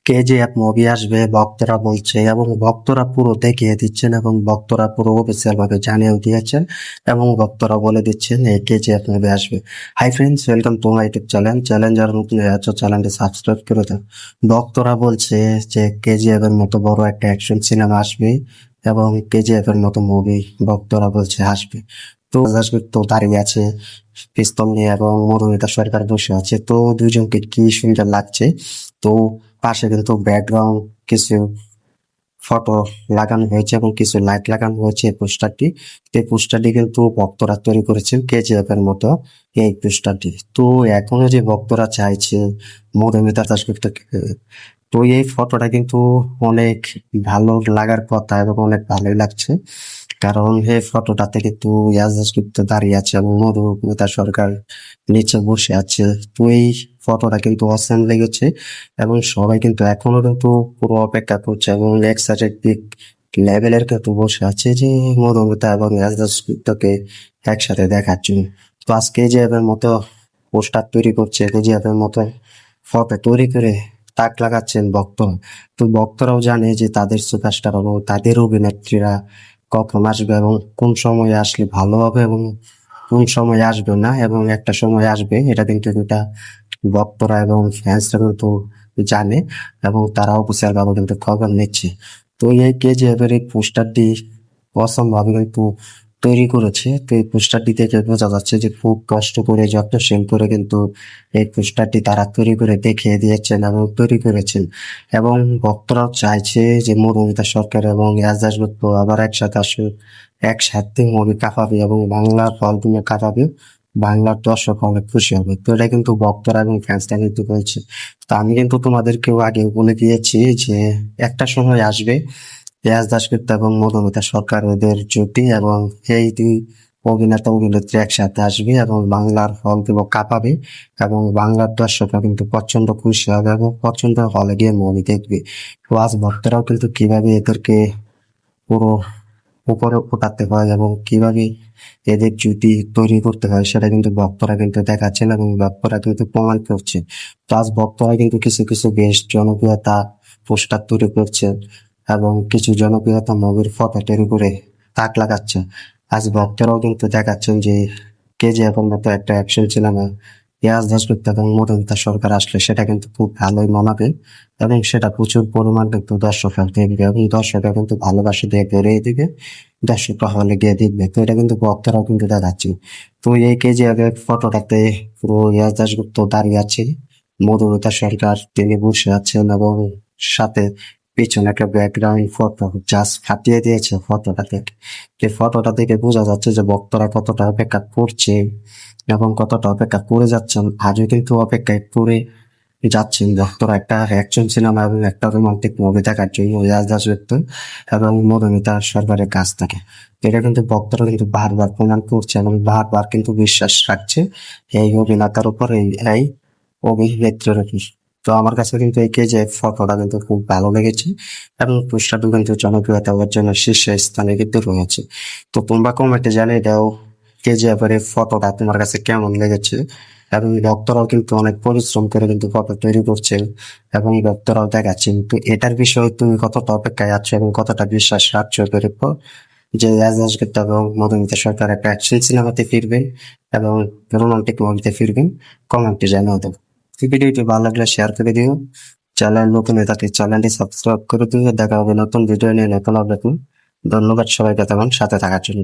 KGF movie আসবে ভক্তরা বলছে, এবং ভক্তরা পুরো দেখিয়ে দিচ্ছেন, এবং ভক্তরা পুরো অফিসিয়াল ভাবে জানিয়েও দিয়েছেন, এবং ভক্তরা বলে দিচ্ছেন এই কেজিএফ মুভি আসবে। Hi friends, welcome to my YouTube channel যারা নতুন আছো চ্যানেলটি সাবস্ক্রাইব করে দাও। ভক্তরা বলছে যে কেজিএফ এর মতো বড় একটা অ্যাকশন সিনেমা আসবে, এবং কেজিএফ এর মতো মুভি ভক্তরা বলছে আসবে। তো আসবে, তো দাঁড়িয়ে আছে পিস্তল নিয়ে, এবং মধুমিতা সরকার বসে আছে। তো দুইজনকে কি সুন্দর লাগছে। তো পাশে কিন্তু ব্যাকগ্রাউন্ড কিছু ফটো লাগানো হয়েছে, এবং কিছু লাইট লাগানো হয়েছে এই পোস্টারটি। এই পোস্টারটি কিন্তু ভক্তরা তৈরি করেছেন কেজিএফ এর মতো এই পোস্টারটি। তো এখনো যে ভক্তরা চাইছে মধুমিতা দাশগুপ্তকে, তো এই ফটোটা কিন্তু অনেক ভালো লাগার কথা, এবং অনেক ভালোই লাগছে। কারণ এই ফটোটাতে কিন্তু ইয়াস দাশগুপ্ত দাঁড়িয়ে আছে, এবং মধুমিতা সরকার নিচে বসে আছে। তো এই ফটোটা কিন্তু অসাম লেগেছে, এবং সবাই কিন্তু এখনো কিন্তু পুরো অপেক্ষা করছে, এবং এক্সাইটেড পিক লেভেলের কিন্তু বসে আছে যে মধুমিতা এবং ইয়াস দাশগুপ্তকে একসাথে দেখার জন্য। তো আজকে যে এর মতো পোস্টার তৈরি করছে, কেজিএফ এর মতো ফটো তৈরি করে তাক লাগাচ্ছেন ভক্তরা। তো ভক্তরাও জানে যে তাদের সুপারস্টার এবং তাদের অভিনেত্রীরা কখন আসবে, এবং কোন সময়ে আসলে ভালো হবে, এবং কোন সময় আসবে না, এবং একটা সময় আসবে এটা কিন্তু এটা ভক্তরা এবং ফ্যান্সরা কিন্তু জানে, এবং তারা অফিসিয়াল ভাবে কিন্তু খবর নিচ্ছে। তো এই কেজিএফ এর এই পোস্টারটি অসম্ভব কিন্তু তৈরি করেছে। তো এই পোস্টারটি থেকে বোঝা যাচ্ছে যে খুব কষ্ট করে যত্নশীল করে কিন্তু এই পোস্টারটি তারা তৈরি করে দেখিয়ে দিয়েছেন এবং তৈরি করেছেন। এবং ভক্তরাও চাইছে যে মধুমিতা সরকার এবং ইয়াস দাশগুপ্ত আবার একসাথে আসুক, একসাথে মুভি কাঁপাবে, এবং বাংলা হলগুলো কাঁপাবে, বাংলার দর্শক অনেক খুশি হবে। তো এটা কিন্তু ভক্তরা এবং ফ্যান্সরা কিন্তু বলছে। তো আমি কিন্তু তোমাদেরকেও আগে বলে দিয়েছি যে একটা সময় আসবে ইয়াস দাশগুপ্ত এবং মধুমিতা সরকার ওদের জুটি, এবং এই দুই অভিনেতা অভিনেত্রী একসাথে আসবে, এবং বাংলার হল গুলো কাঁপাবে, এবং বাংলার দর্শকরা কিন্তু প্রচন্ড খুশি হবে, এবং প্রচন্ড হলে গিয়ে মুভি দেখবে। তো আজ ভক্তরাও কিন্তু কিভাবে এদেরকে পুরো উপরে ওঠাতে হয়, এবং কিভাবে এদের জুটি তৈরি করতে হয় সেটা কিন্তু ভক্তরা কিন্তু দেখাচ্ছেন, এবং ভক্তরা কিন্তু প্রমাণ করছে। তো আজ ভক্তরা কিন্তু কিছু কিছু বেশ জনপ্রিয়তা পোস্টার তৈরি করছে, এবং কিছু জনপ্রিয়তা মুভির ফটো তৈরি করে তাক লাগাচ্ছে। আজ ভক্তরাও কিন্তু দেখাচ্ছেন যে কেজিএফ এর মতো একটা অ্যাকশন সিনেমা ইয়াস দাশগুপ্ত এবং মধুমিতা সরকার আসলে সেটা কিন্তু খুব ভালোই মানাবে, এবং সেটা প্রচুর পরিমাণ কিন্তু দর্শকরা দেখবে, এবং দর্শকরা কিন্তু ভালোবাসা দিয়ে বেরিয়ে দিবে, দর্শকরা হলে গিয়ে দেখবে। তো এটা কিন্তু ভক্তরাও কিন্তু দেখাচ্ছে। তো এই কেজিএফ এর ফটোটাতে পুরো ইয়াস দাশগুপ্ত দাঁড়িয়ে আছে, মধুমিতা সরকার তিনি বসে আছেন, এবং সাথে পিছনে একটা ব্যাকগ্রাউন্ড ফটো জাস্ট ফাটিয়ে দিয়েছে ফটোটা থেকে। যে ফটোটা থেকে বোঝা যাচ্ছে যে ভক্তরা কতটা অপেক্ষা করছে, এবং কতটা অপেক্ষা করে যাচ্ছেন। আজও কিন্তু অপেক্ষায় করে যাচ্ছেন ভক্তরা একটা অ্যাকশন সিনেমা এবং একটা রোমান্টিক মুভি দেখার জন্য ইয়াস দাশগুপ্ত এবং মধুমিতা সরকারের কাছ থেকে। তো এটা কিন্তু ভক্তরা কিন্তু বারবার প্রমাণ করছে, এবং বারবার কিন্তু বিশ্বাস রাখছে এই অভিনেতার উপর, এই অভিনেত্রীর উপর। তো আমার কাছে কিন্তু এই যে ফটোটা কিন্তু খুব ভালো লেগেছে, এবং পোস্টারটা কিন্তু জনপ্রিয়তা অর্জন্য শীর্ষ স্থানে কিন্তু রয়েছে। তো তোমরা কমেন্টে জানিয়ে দাও কেজিএফ এর ফটোটা তোমার কাছে কেমন লেগেছে, এবং ভক্তরাও কিন্তু অনেক পরিশ্রম করে কিন্তু ফটো তৈরি করছে, এবং ভক্তরাও দেখাচ্ছেন। তো এটার বিষয়ে তুমি কতটা অপেক্ষায় আছো, এবং কতটা বিশ্বাস রাখছো এর উপর যে ইয়াস দাশগুপ্ত এবং মধুমিতা সরকার একটা অ্যাকশন সিনেমাতে ফিরবেন, এবং রোমান্টিক মুভিতে ফিরবেন? কমেন্টে জানিয়ে দেবো। ভিডিওটি ভালো লাগলে শেয়ার করে দিও, চ্যানেল নতুন হয়ে থাকলে চ্যানেলটি সাবস্ক্রাইব করে দিও। দেখা হবে নতুন ভিডিও নিয়ে, নতুন আপডেট নিয়ে। ধন্যবাদ সবাইকে তেমন সাথে থাকার জন্য।